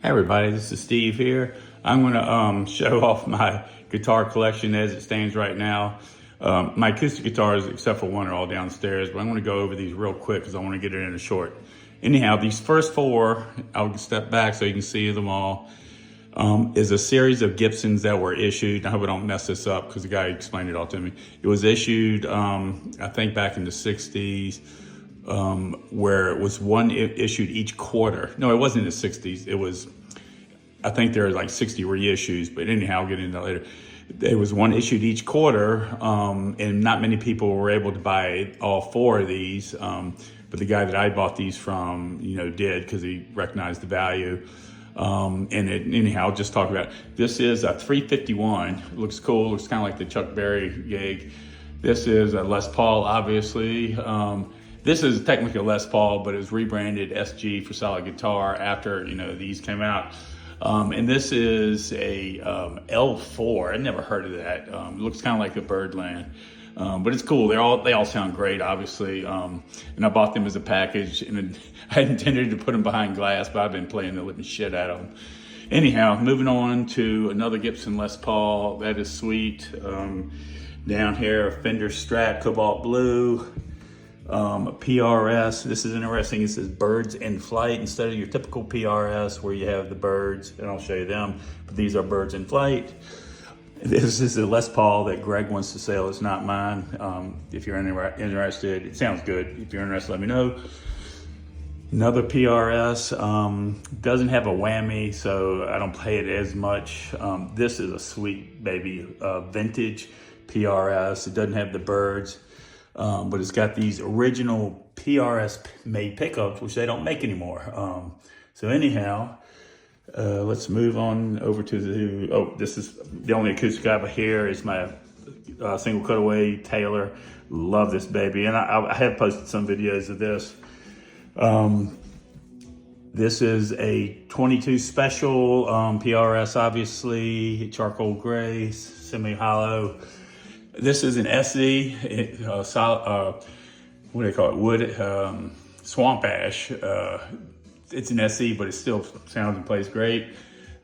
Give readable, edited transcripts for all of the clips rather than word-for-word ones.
Hey everybody, this is Steve here. I'm going to show off my guitar collection as it stands right now. My acoustic guitars, except for one, are all downstairs, but I'm going to go over these real quick because I want to get it in a short. Anyhow, these first four, I'll step back so you can see them all, is a series of Gibsons that were issued. I hope I don't mess this up because the guy explained it all to me. It was issued, I think back in the 60s. Where it was one issued each quarter. No, it wasn't in the 60s. It was, I think there were like 60 reissues, but anyhow, I'll get into that later. There was one issued each quarter, and not many people were able to buy all four of these. But the guy that I bought these from, did because he recognized the value. Anyhow, I'll just talk about it. This is a 351. It looks cool. Looks kind of like the Chuck Berry gig. This is a Les Paul, obviously. This is technically a Les Paul, but it was rebranded SG for solid guitar after, these came out. And this is a L4. I never heard of that. It looks kind of like a Birdland. But it's cool. They all sound great, obviously. And I bought them as a package, and I intended to put them behind glass, but I've been playing the living shit out of them. Anyhow, moving on to another Gibson Les Paul. That is sweet. Down here, a Fender Strat Cobalt Blue. PRS. This is interesting. It says birds in flight instead of your typical PRS where you have the birds, and I'll show you them, but these are birds in flight. This is a Les Paul that Greg wants to sell. It's not mine. If you're interested, it sounds good. If you're interested, let me know. Another PRS. Doesn't have a whammy, so I don't play it as much. This is a sweet baby vintage PRS. It doesn't have the birds. But it's got these original PRS made pickups, which they don't make anymore. So anyhow, let's move on over to this is the only acoustic I have here is my single cutaway Taylor. Love this baby. And I have posted some videos of this. This is a 22 special PRS, obviously, charcoal gray, semi-hollow. This is an SE, what do they call it? Wood, swamp ash. It's an SE, but it still sounds and plays great.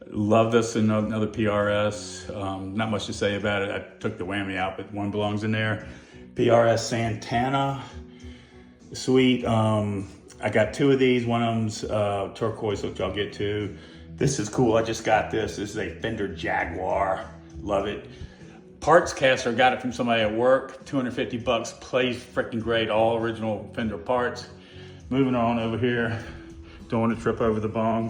Love this, another PRS. Not much to say about it. I took the whammy out, but one belongs in there. PRS Santana, sweet. I got two of these. One of them's turquoise, which I'll get to. This is cool. I just got this. This is a Fender Jaguar. Love it. Parts caster, got it from somebody at work, 250 bucks, plays freaking great, all original Fender parts. Moving on over here, don't want to trip over the bong.